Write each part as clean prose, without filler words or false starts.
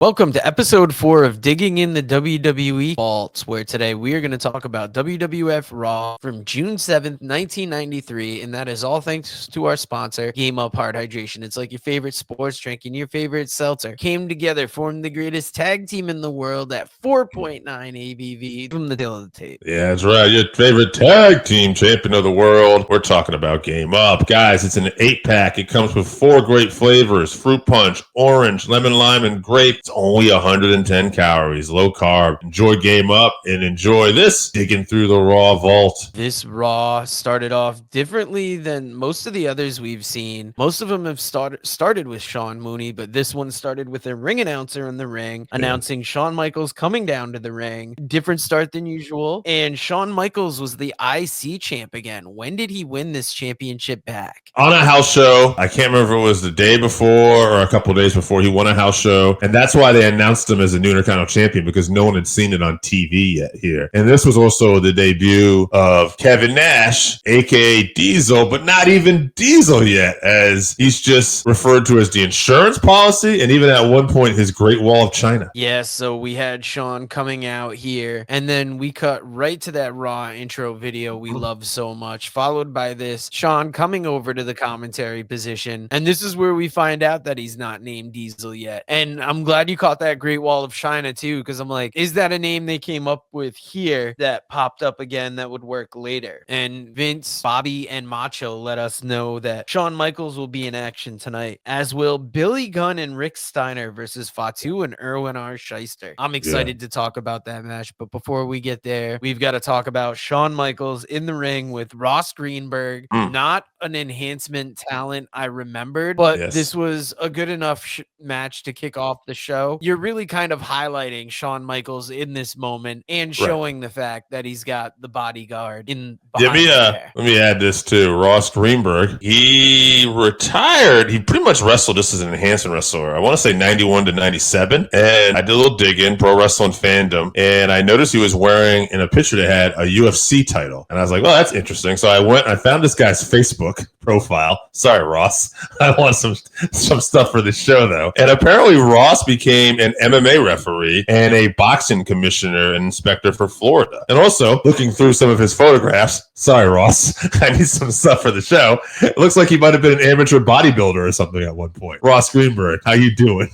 Welcome to episode 4 of Digging in the WWE Vaults, where today we are going to talk about WWF Raw from June 7th, 1993, and that is all thanks to our sponsor, Game Up Hard Hydration. It's like your favorite sports drink and your favorite seltzer came together, formed the greatest tag team in the world at 4.9 ABV from the tail of the tape. Yeah, that's right. Your favorite tag team champion of the world. We're talking about Game Up. Guys, it's an 8-pack. It comes with 4 great flavors: fruit punch, orange, lemon lime, and grape. It's only 110 calories, low carb. Enjoy Game Up and enjoy this digging through the Raw vault. This Raw started off differently than most of the others we've seen. Most of them have started with Sean Mooney, but this one started with a ring announcer in the ring announcing Shawn Michaels coming down to the ring. Different start than usual. And Shawn Michaels was the IC champ again. When did he win this championship back? On a house show. I can't remember if it was the day before or a couple of days before. He won a house show, and that's why they announced him as a new Intercontinental champion, because no one had seen it on TV yet here. And this was also the debut of Kevin Nash, aka Diesel, but not even Diesel yet, as he's just referred to as the insurance policy, and even at one point his Great Wall of China. Yeah, so we had Shawn coming out here, and then we cut right to that Raw intro video we love so much, followed by this Shawn coming over to the commentary position, and this is where we find out that he's not named Diesel yet. And I'm glad you caught that Great Wall of China too, because I'm like, is that a name they came up with here that popped up again that would work later? And Vince, Bobby, and Macho let us know that Shawn Michaels will be in action tonight, as will Billy Gunn and Rick Steiner versus Fatu and Erwin R. Shyster. I'm excited to talk about that match, but before we get there, we've got to talk about Shawn Michaels in the ring with Ross Greenberg. Not an enhancement talent I remembered, but this was a good enough match to kick off the show. You're really kind of highlighting Shawn Michaels in this moment and showing the fact that he's got the bodyguard in behind Let me add this too. Ross Greenberg, he retired. He pretty much wrestled just as an enhancement wrestler. I want to say 91 to 97. And I did a little digging, pro wrestling fandom, and I noticed he was wearing, in a picture that had a UFC title. And I was like, well, that's interesting. So I found this guy's Facebook profile. Sorry, Ross. I want some stuff for the show though. And apparently Ross became an MMA referee and a boxing commissioner and inspector for Florida. And also, looking through some of his photographs, sorry, Ross, I need some stuff for the show. It looks like he might have been an amateur bodybuilder or something at one point. Ross Greenberg, how you doing?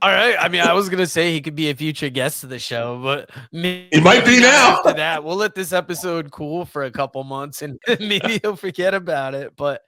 All right. I mean, I was going to say he could be a future guest of the show, but he might be now. After that, we'll let this episode cool for a couple months and maybe he'll forget about it. But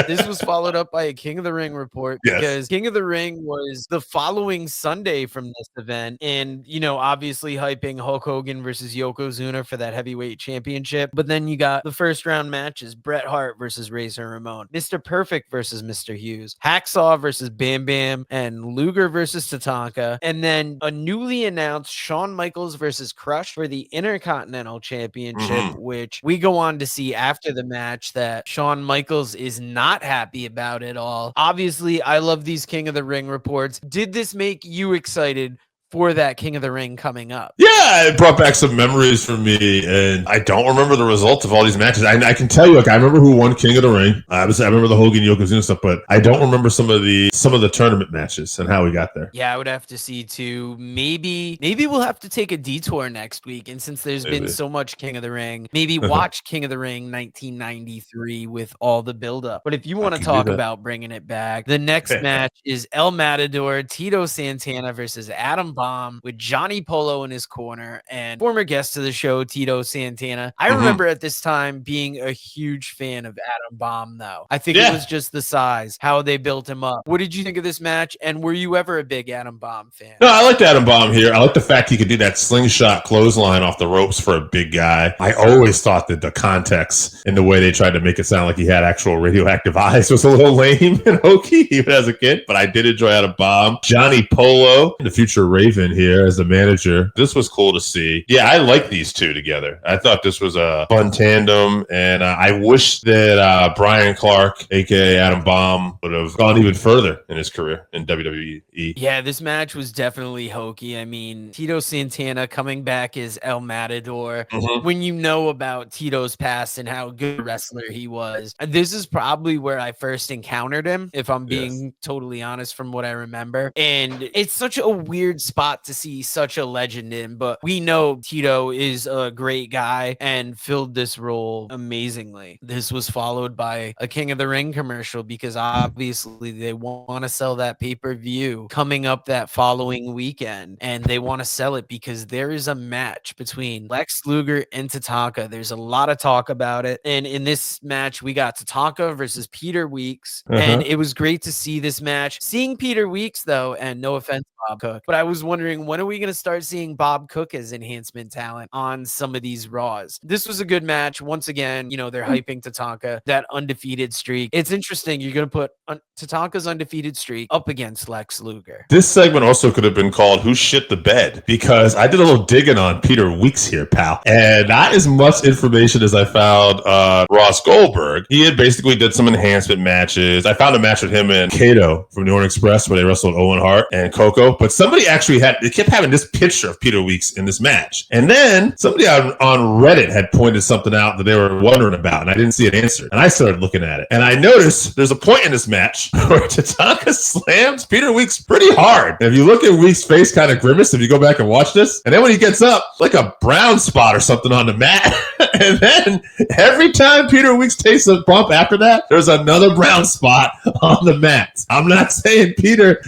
this was followed up by a King of the Ring report, because King of the Ring was the following Sunday from this event. And, you know, obviously hyping Hulk Hogan versus Yokozuna for that heavyweight championship. But then you got the first round matches: Bret Hart versus Razor Ramon, Mr. Perfect versus Mr. Hughes, Hacksaw versus Bam Bam, and Luger versus Tatanka. And then a newly announced Shawn Michaels versus Crush for the Intercontinental Championship, which we go on to see after the match that Shawn Michaels is not happy about it all. Obviously, I love these King of the Ring reports. Did this make you excited for that King of the Ring coming up? Yeah, it brought back some memories for me, and I don't remember the results of all these matches. I can tell you, like, I remember who won King of the Ring. Obviously, I remember the Hogan Yokozuna stuff, but I don't remember some of the tournament matches and how we got there. Yeah, I would have to see too. Maybe we'll have to take a detour next week, and since there's been so much King of the Ring, maybe watch King of the Ring 1993 with all the buildup. But if you want to talk about bringing it back, the next match is El Matador, Tito Santana versus Adam Bomb, with Johnny Polo in his corner and former guest of the show, Tito Santana. I remember at this time being a huge fan of Adam Bomb, though. I think it was just the size, how they built him up. What did you think of this match, and were you ever a big Adam Bomb fan? No, I liked Adam Bomb here. I like the fact he could do that slingshot clothesline off the ropes for a big guy. I always thought that the context and the way they tried to make it sound like he had actual radioactive eyes was a little lame and hokey, even as a kid, but I did enjoy Adam Bomb. Johnny Polo, the future Raven Raven here as the manager. This was cool to see. Yeah, I like these two together. I thought this was a fun tandem, and I wish that Brian Clark, aka Adam Bomb, would have gone even further in his career in WWE. Yeah, this match was definitely hokey. I mean, Tito Santana coming back as El Matador. When you know about Tito's past and how good a wrestler he was, this is probably where I first encountered him, if I'm being totally honest from what I remember. And it's such a weird spot to see such a legend in, but we know Tito is a great guy and filled this role amazingly. This was followed by a King of the Ring commercial because obviously they want to sell that pay-per-view coming up that following weekend, and they want to sell it because there is a match between Lex Luger and Tatanka. There's a lot of talk about it, and in this match we got Tatanka versus Peter Weeks, and it was great to see this match. Seeing Peter Weeks though, and no offense Bob Cook, but I was wondering, when are we going to start seeing Bob Cook as enhancement talent on some of these Raws? This was a good match. Once again, you know, they're hyping Tatanka, that undefeated streak. It's interesting. You're going to put Tatanka's undefeated streak up against Lex Luger. This segment also could have been called Who Shit the Bed, because I did a little digging on Peter Weeks here, pal. And not as much information as I found Ross Goldberg. He had basically did some enhancement matches. I found a match with him and Kato from the Orient Express where they wrestled Owen Hart and Coco. But somebody actually they kept having this picture of Peter Weeks in this match. And then somebody on Reddit had pointed something out that they were wondering about, and I didn't see an answer. And I started looking at it. And I noticed there's a point in this match where Tatanka slams Peter Weeks pretty hard. And if you look at Weeks' face kind of grimace, if you go back and watch this, and then when he gets up, like a brown spot or something on the mat. And then every time Peter Weeks takes a bump after that, there's another brown spot on the mat. I'm not saying Peter,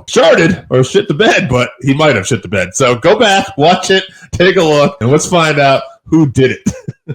shorted or shit the bed, but he might have shit the bed. So go back, watch it, take a look, and let's find out who did it.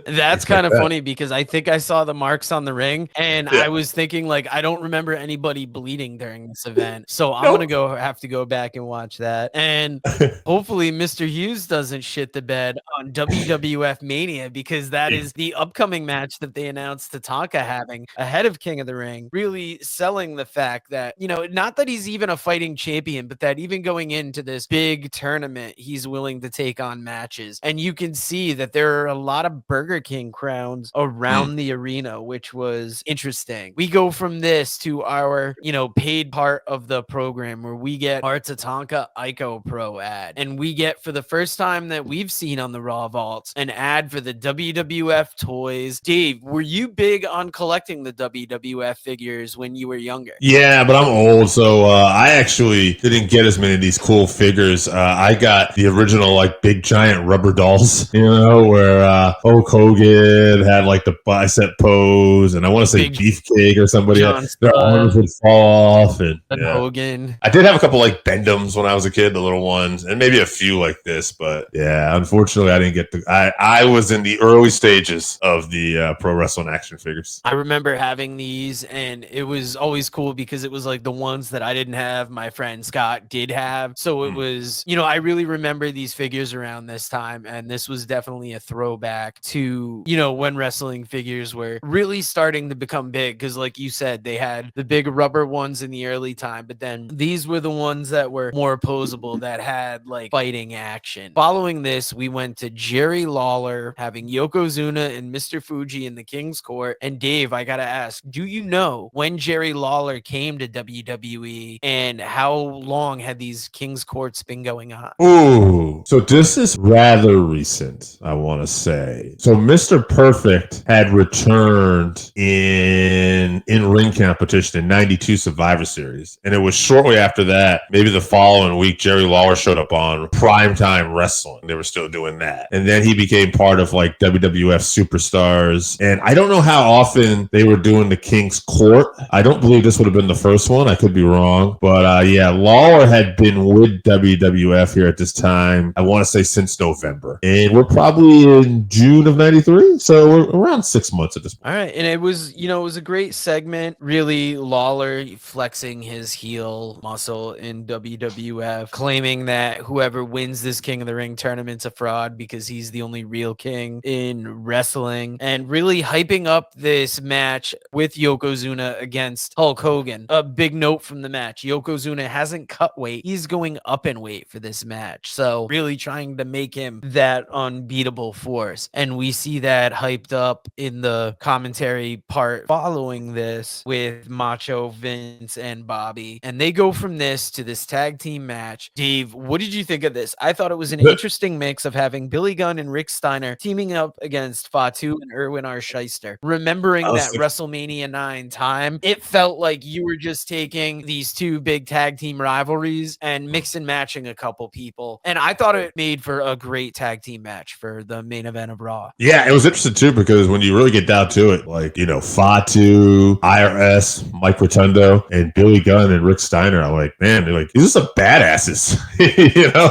That's kind of funny because I think I saw the marks on the ring, and I was thinking, like, I don't remember anybody bleeding during this event. So I'm going to have to go back and watch that. And hopefully Mr. Hughes doesn't shit the bed on WWF Mania, because that is the upcoming match that they announced Tatanka having ahead of King of the Ring, really selling the fact that, not that he's even a fighting champion, but that even going into this big tournament, he's willing to take on matches. And you can see that there are a lot of Burger King crowns around the arena, which was interesting. We go from this to our, paid part of the program where we get our Tatanka Ico Pro ad. And we get, for the first time that we've seen on the Raw Vaults, an ad for the WWF toys. Dave, were you big on collecting the WWF figures when you were younger? Yeah, but I'm old, so I actually didn't get as many of these cool figures. I got the original, big giant rubber dolls, where Hulk Hogan had the bicep pose, and I want to say Beefcake or somebody else. Their arms would fall off, and Hogan. I did have a couple Bendhams when I was a kid, the little ones, and maybe a few like this. But yeah, unfortunately, I didn't get the. I was in the early stages of the pro wrestling action figures. I remember having these, and it was always cool because it was the ones that I didn't have, my friend Scott did have. So it was, I really remember these figures around this time, and this was definitely a throwback to, when wrestling figures were really starting to become big, because like you said, they had the big rubber ones in the early time, but then these were the ones that were more opposable, that had fighting action. Following this, we went to Jerry Lawler having Yokozuna and Mr. Fuji in the King's Court. And Dave, I gotta ask, do you know when Jerry Lawler came to WWE and how long had these King's Courts been going on? Ooh, so this is rather recent, I want to say. So Mr. Perfect had returned in ring competition in '92 Survivor Series, and it was shortly after that, maybe the following week, Jerry Lawler showed up on Primetime Wrestling. They were still doing that, and then he became part of WWF Superstars. And I don't know how often they were doing the King's Court. I don't believe this would have been the first one. I could be wrong, but yeah, Lawler had been with WWF here at this time, I want to say since November, and we're probably in June of of 93. So we're around 6 months at this point. All right. And it was, it was a great segment. Really, Lawler flexing his heel muscle in WWF, claiming that whoever wins this King of the Ring tournament's a fraud because he's the only real king in wrestling, and really hyping up this match with Yokozuna against Hulk Hogan. A big note from the match: Yokozuna hasn't cut weight. He's going up in weight for this match. So really trying to make him that unbeatable force. And we see that hyped up in the commentary part following this with Macho, Vince, and Bobby. And they go from this to this tag team match. Dave, what did you think of this? I thought it was an interesting mix of having Billy Gunn and Rick Steiner teaming up against Fatu and Erwin R. Shyster. Remembering that WrestleMania 9 time, it felt like you were just taking these two big tag team rivalries and mix and matching a couple people. And I thought it made for a great tag team match for the main event of Raw. Yeah, it was interesting too, because when you really get down to it, like, Fatu, IRS, Mike Rotundo, and Billy Gunn and Rick Steiner, I'm like, man, they're like, these are some badasses.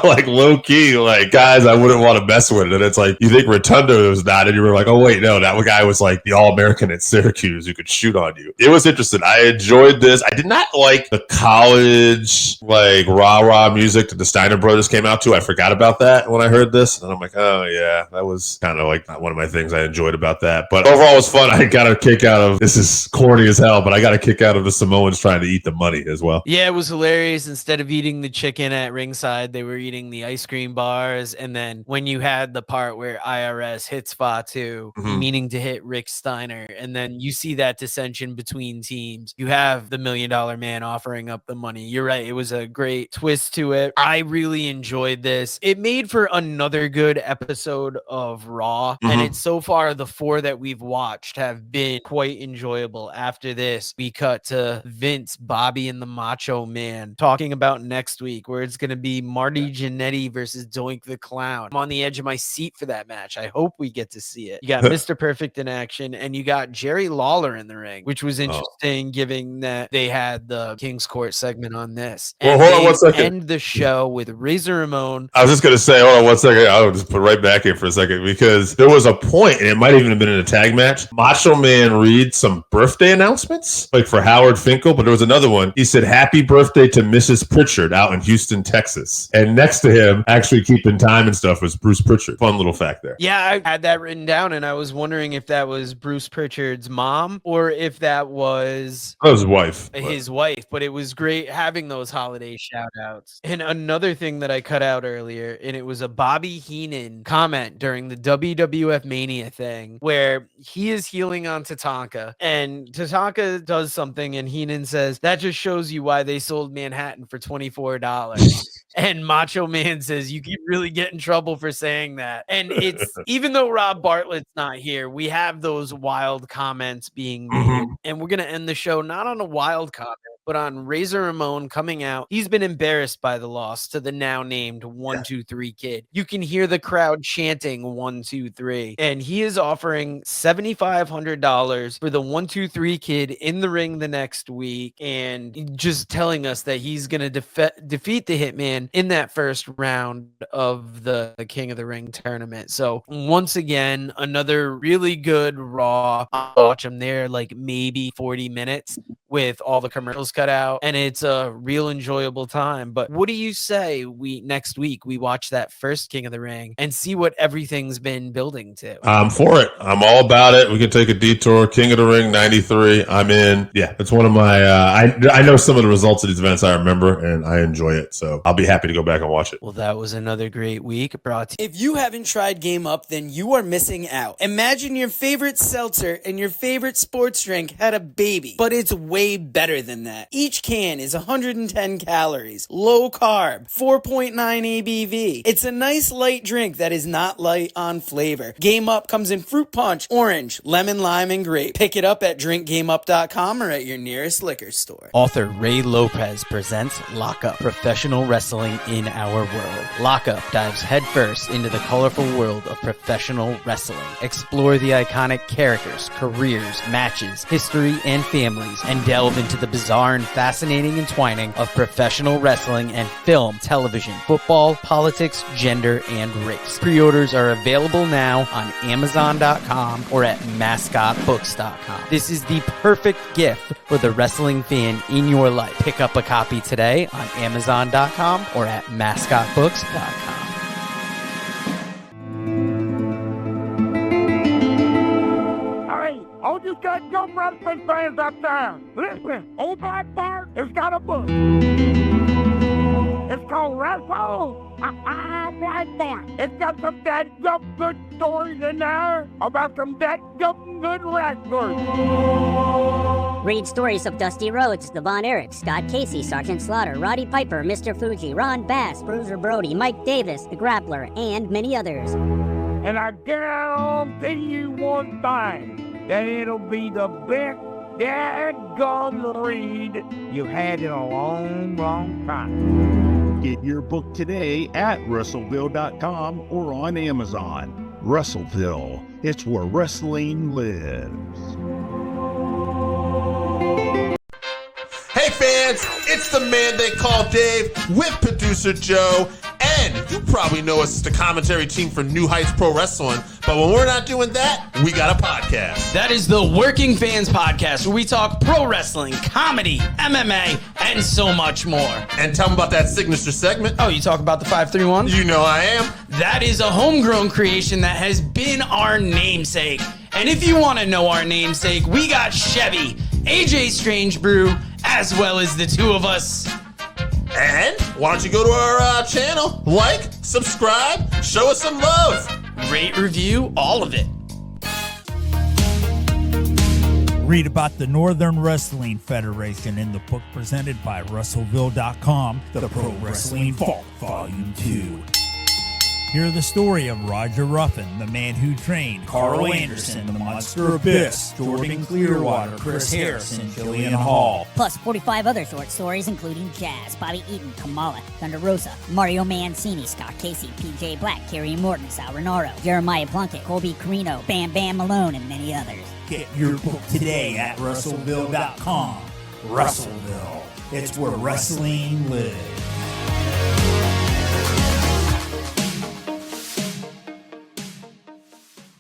Like low key, like guys I wouldn't want to mess with. And it's like, you think Rotundo was not, and you were like, oh wait, no, that guy was like the All-American at Syracuse who could shoot on you. It was interesting. I enjoyed this. I did not like the college, like rah-rah music that the Steiner brothers came out to. I forgot about that when I heard this. And I'm like, oh yeah, that was kind of like not one of my things I enjoyed about that. But overall it was fun. I got a kick out of, this is corny as hell, but I got a kick out of the Samoans trying to eat the money as well. Yeah, it was hilarious. Instead of eating the chicken at ringside, they were eating the ice cream bars. And then when you had the part where IRS hits Fatu, meaning to hit Rick Steiner, and then you see that dissension between teams, you have the $1 Million Man offering up the money. You're right. It was a great twist to it. I really enjoyed this. It made for another good episode of Raw. And it's so far, the 4 that we've watched have been quite enjoyable. After this, we cut to Vince, Bobby, and the Macho Man talking about next week, where it's going to be Marty Jannetty versus Doink the Clown. I'm on the edge of my seat for that match. I hope we get to see it. You got Mr. Perfect in action, and you got Jerry Lawler in the ring, which was interesting, given that they had the King's Court segment on this. And hold on one second. End the show with Razor Ramon. I was just going to say, hold on one second. I'll just put right back in for a second, because there was a point, and it might even have been in a tag match, Macho Man read some birthday announcements, like for Howard Finkel, but there was another one. He said, happy birthday to Mrs. Pritchard out in Houston, Texas. And next to him, actually keeping time and stuff, was Bruce Pritchard. Fun little fact there. Yeah, I had that written down, and I was wondering if that was Bruce Pritchard's mom or if that was his wife. But it was great having those holiday shout outs. And another thing that I cut out earlier, and it was a Bobby Heenan comment during the WWF Mania thing, where he is healing on Tatanka, and Tatanka does something, and Heenan says, that just shows you why they sold Manhattan for $24. And Macho Man says, you could really get in trouble for saying that. And it's, even though Rob Bartlett's not here, we have those wild comments being made. And we're going to end the show not on a wild comment, but on Razor Ramon coming out. He's been embarrassed by the loss to the now named 123 Kid. You can hear the crowd chanting 123, and he is offering $7,500 for the 123 Kid in the ring the next week, and just telling us that he's going to defeat the Hitman in that first round of the King of the Ring tournament. So once again, another really good Raw. I'll watch them there like maybe 40 minutes with all the commercials cut out, and it's a real enjoyable time. But what do you say next week we watch that first King of the Ring and see what everything's been building to? I'm for it. I'm all about it. We can take a detour. King of the Ring 93. I'm in. Yeah, it's one of my I know some of the results of these events I remember, and I enjoy it, so I'll be happy to go back and watch it. Well, that was another great week brought to you. If you haven't tried Game Up, then you are missing out. Imagine your favorite seltzer and your favorite sports drink had a baby, but it's way better than that. Each can is 110 calories, low carb, 4.9 ABV. It's a nice light drink that is not light on flavor. Game Up comes in fruit punch, orange, lemon, lime, and grape. Pick it up at drinkgameup.com or at your nearest liquor store. Author Ray Lopez presents Lock Up, professional wrestling in our world. Lock Up dives headfirst into the colorful world of professional wrestling. Explore the iconic characters, careers, matches, history, and families, and delve into the bizarre bizarre and fascinating entwining of professional wrestling and film, television, football, politics, gender, and race. Pre-orders are available now on Amazon.com or at MascotBooks.com. This is the perfect gift for the wrestling fan in your life. Pick up a copy today on Amazon.com or at MascotBooks.com. All you got young wrestling fans out there, listen, old black Bart has got a book. It's called Wrestle Black Bart. It's got some dead good stories in there about some dead good wrestlers. Read stories of Dusty Rhodes, the Von Erichs, Scott Casey, Sergeant Slaughter, Roddy Piper, Mr. Fuji, Ron Bass, Bruiser Brody, Mike Davis, the Grappler, and many others. And I guarantee you one thing, that it'll be the best dadgum read you've had in a long time. Get your book today at Russellville.com or on Amazon. Russellville, it's where wrestling lives. Hey fans, it's the man they call Dave with producer Joe. And you probably know us as the commentary team for New Heights Pro Wrestling, but when we're not doing that, we got a podcast. That is the Working Fans Podcast, where we talk pro wrestling, comedy, MMA, and so much more. And tell them about that signature segment. Oh, you talk about the 531? You know I am. That is a homegrown creation that has been our namesake. And if you want to know our namesake, we got Chevy, AJ Strange Brew, as well as the two of us. And why don't you go to our channel, like, subscribe, show us some love. Rate, review, all of it. Read about the Northern Wrestling Federation in the book presented by Russellville.com, The Pro Wrestling Vault, Volume 2. Hear the story of Roger Ruffin, the man who trained Carl Anderson, the Monster Abyss, Jordan Clearwater, Chris Harris, and Jillian Hall. Plus 45 other short stories including Jazz, Bobby Eaton, Kamala, Thunder Rosa, Mario Mancini, Scott Casey, PJ Black, Kerry Morton, Sal Renaro, Jeremiah Plunkett, Colby Carino, Bam Bam Malone, and many others. Get your book today at Russellville.com. Russellville, it's where wrestling lives.